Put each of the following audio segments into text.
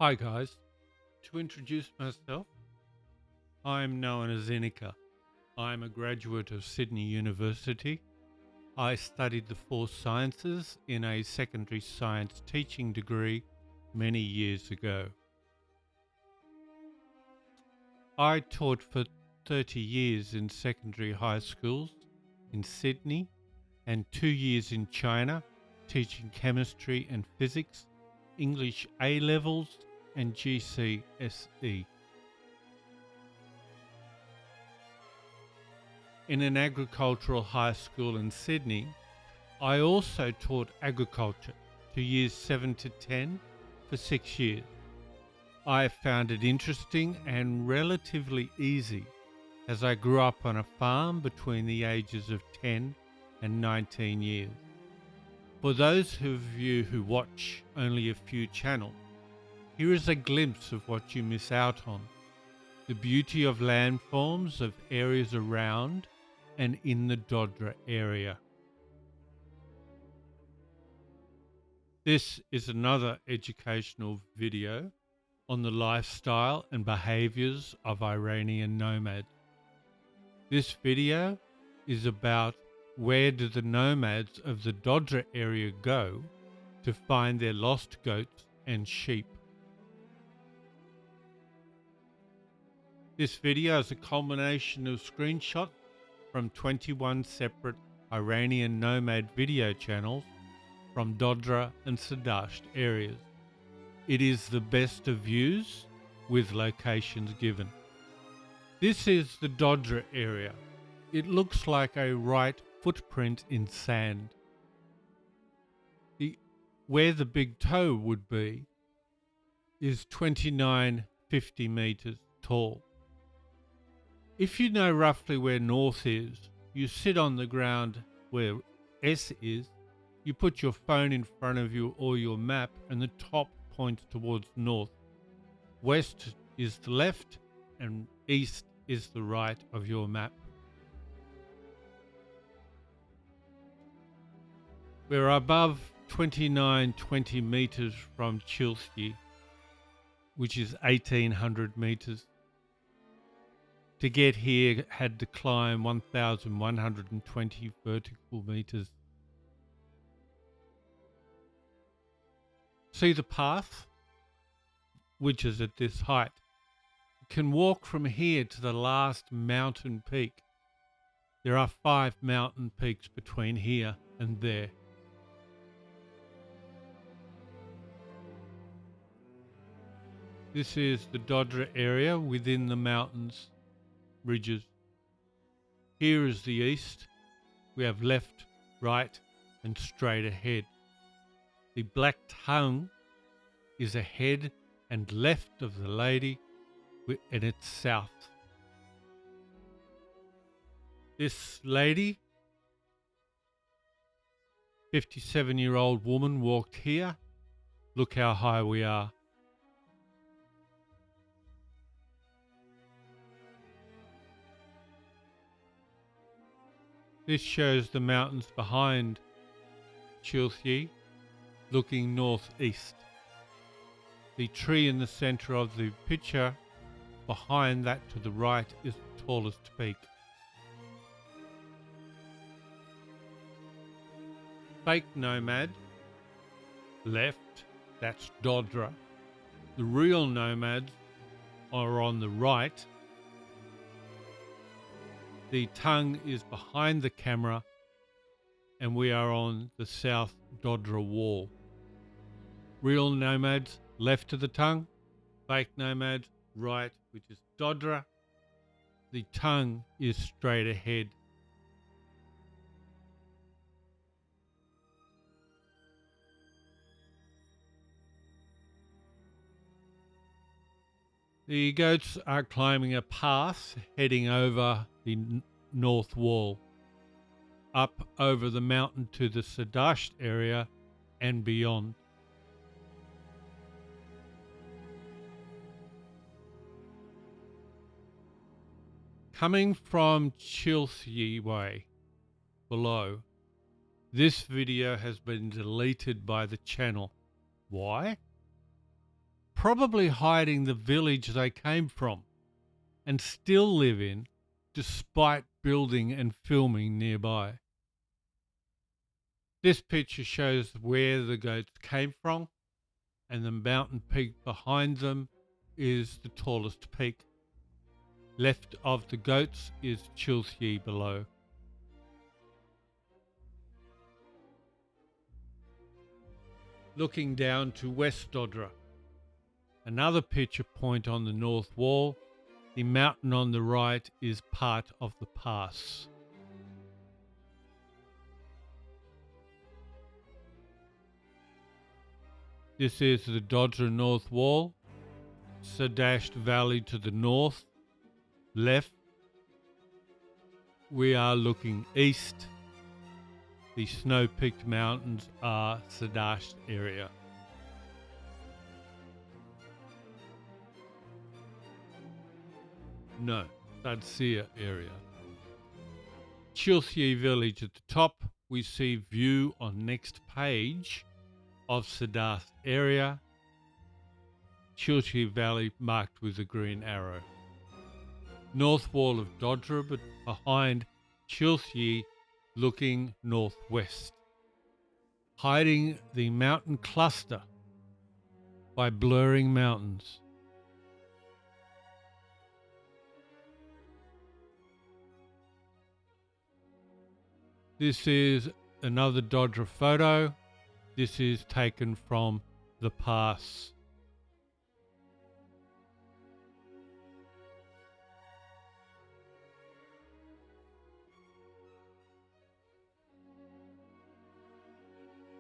Hi guys, to introduce myself, I'm known as Inika. I'm a graduate of Sydney University. I studied the 4 sciences in a secondary science teaching degree many years ago. I taught for 30 years in secondary high schools in Sydney and 2 years in China teaching chemistry and physics, English A-levels and GCSE. In an agricultural high school in Sydney, I also taught agriculture to years 7 to 10 for 6 years. I found it interesting and relatively easy as I grew up on a farm between the ages of 10 and 19 years. For those of you who watch only a few channels, here is a glimpse of what you miss out on. The beauty of landforms of areas around and in the Dodra area. This is another educational video on the lifestyle and behaviors of Iranian nomads. This video is about where do the nomads of the Dodra area go to find their lost goats and sheep. This video is a culmination of screenshots from 21 separate Iranian nomad video channels from Dodra and Sadasht areas. It is the best of views with locations given. This is the Dodra area. It looks like a right footprint in sand. Where the big toe would be is 29-50 meters tall. If you know roughly where north is, you sit on the ground where S is, you put your phone in front of you or your map and the top points towards north. West is the left and east is the right of your map. We're above 29-20 meters from Chilsea, which is 1800 meters. To get here had to climb 1,120 vertical meters. See the path, which is at this height. You can walk from here to the last mountain peak. There are 5 mountain peaks between here and there. This is the Dodra area within the mountains. Ridges. Here is the east. We have left, right and straight ahead. The black tongue is ahead and left of the lady and it's south. This lady, 57-year-old woman, walked here. Look how high we are. This shows the mountains behind Chilsea, looking northeast. The tree in the center of the picture, behind that to the right, is the tallest peak. Fake nomad, left, that's Dodra. The real nomads are on the right. The tongue is behind the camera and we are on the South Dodra wall. Real nomads left of the tongue, fake nomads right, which is Dodra. The tongue is straight ahead. The goats are climbing a path heading over the north wall, up over the mountain to the Sadasht area and beyond. Coming from Chilsea way below, this video has been deleted by the channel. Why? probably hiding the village they came from and still live in, despite building and filming nearby. This picture shows where the goats came from, and the mountain peak behind them is the tallest peak. Left of the goats is Chilthye below. Looking down to West Dodra, another picture point on the north wall. The mountain on the right is part of the pass. This is the Dodra North Wall, Sadasht Valley to the north, left. We are looking east. The snow-peaked mountains are Sadasht area. No, Sadasht area. Chilthye village at the top. We see view on next page of Sadasht area. Chilthye valley marked with a green arrow. North wall of Dodra, but behind Chilthye, looking northwest, hiding the mountain cluster by blurring mountains. This is another Dodra photo. This is taken from the pass.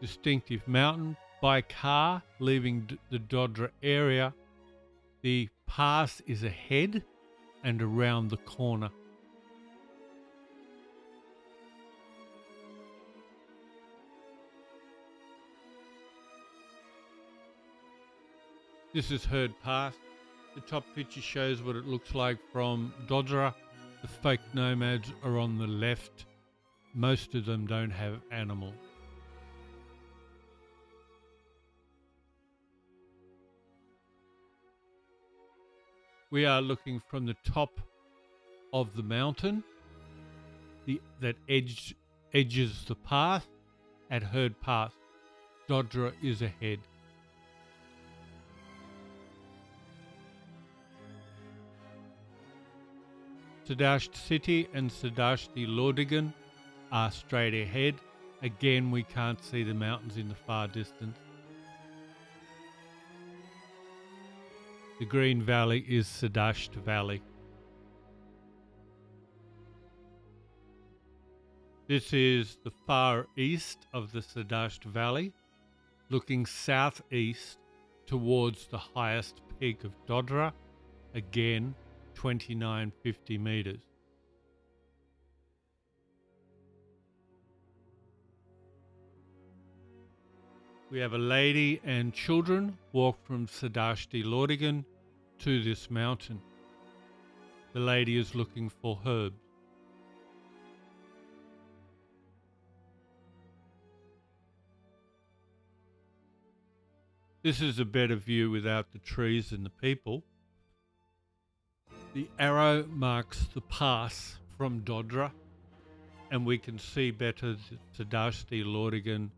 Distinctive mountain by car leaving the Dodra area. The pass is ahead and around the corner. This is Herd Pass. The top picture shows what it looks like from Dodra. The fake nomads are on the left. Most of them don't have animals. We are looking from the top of the mountain that edges the path at Herd Pass. Dodra is ahead. Sadasht City and Sadasht-e Lordegan are straight ahead. Again, we can't see the mountains in the far distance. The green valley is Sadasht Valley. This is the far east of the Sadasht Valley, looking southeast towards the highest peak of Dodra, again 2950 meters. We have a lady and children walk from Sadasht-e Lordegan to this mountain. The lady is looking for herbs. This is a better view without the trees and the people. The arrow marks the pass from Dodra, and we can see better the Sadasht-e Lordegan.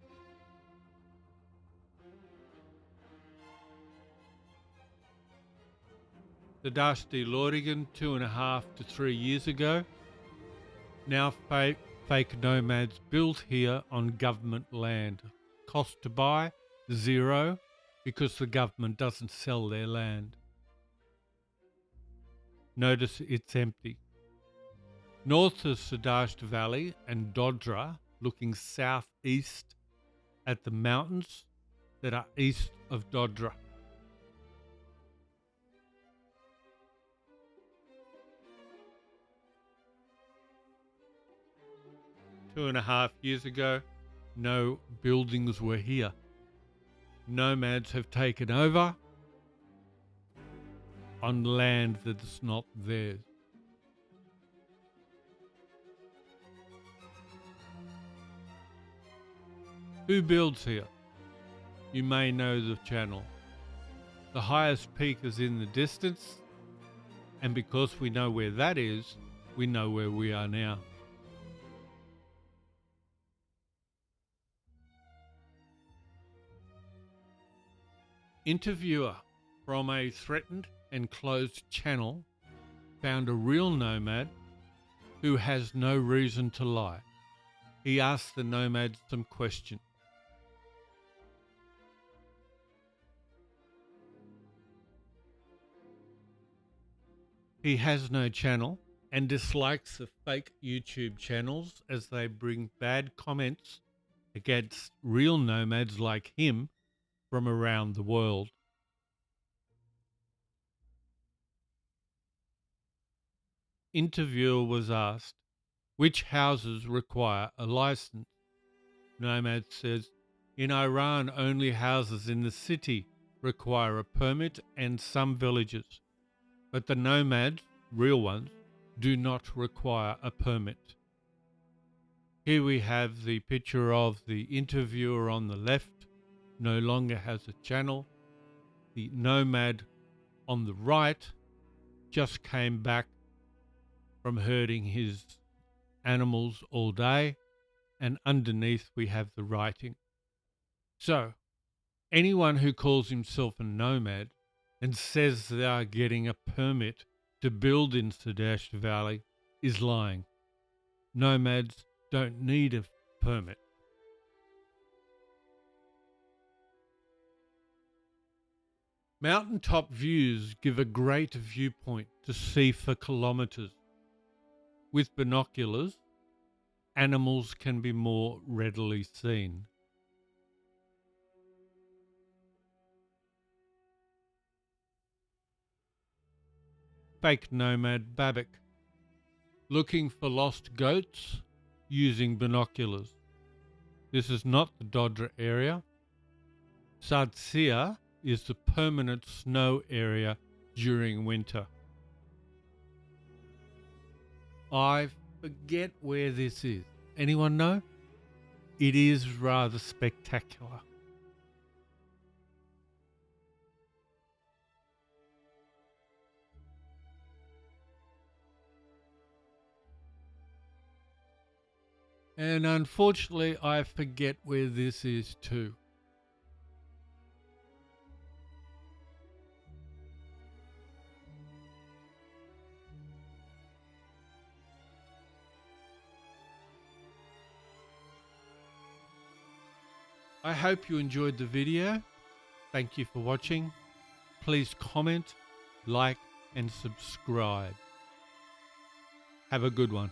Sadasht-e Lordegan 2.5 to 3 years ago. Now fake nomads built here on government land. Cost to buy, 0, because the government doesn't sell their land. Notice it's empty. North of Sadasht Valley and Dodra, looking southeast at the mountains that are east of Dodra. Two and a half years ago, no buildings were here. Nomads have taken over on land that is not theirs. Who builds here? You may know the channel. The highest peak is in the distance, and because we know where that is, we know where we are now. Interviewer from a threatened and closed channel found a real nomad who has no reason to lie. He asked the nomad some questions. He has no channel and dislikes the fake YouTube channels as they bring bad comments against real nomads like him from around the world. Interviewer was asked, which houses require a license? Nomad says, in Iran only houses in the city require a permit and some villages, but the nomads, real ones, do not require a permit. Here we have the picture of the interviewer on the left, no longer has a channel. The nomad on the right just came back from herding his animals all day, and underneath we have the writing. So, anyone who calls himself a nomad and says they are getting a permit to build in Sadasht Valley is lying. Nomads don't need a permit. Mountaintop views give a great viewpoint to see for kilometres. With binoculars, animals can be more readily seen. Fake nomad Babak, looking for lost goats using binoculars. This is not the Dodra area. Sadasht-e is the permanent snow area during winter. I forget where this is. Anyone know? It is rather spectacular. And unfortunately, I forget where this is too. I hope you enjoyed the video. Thank you for watching. Please comment, like, and subscribe. Have a good one.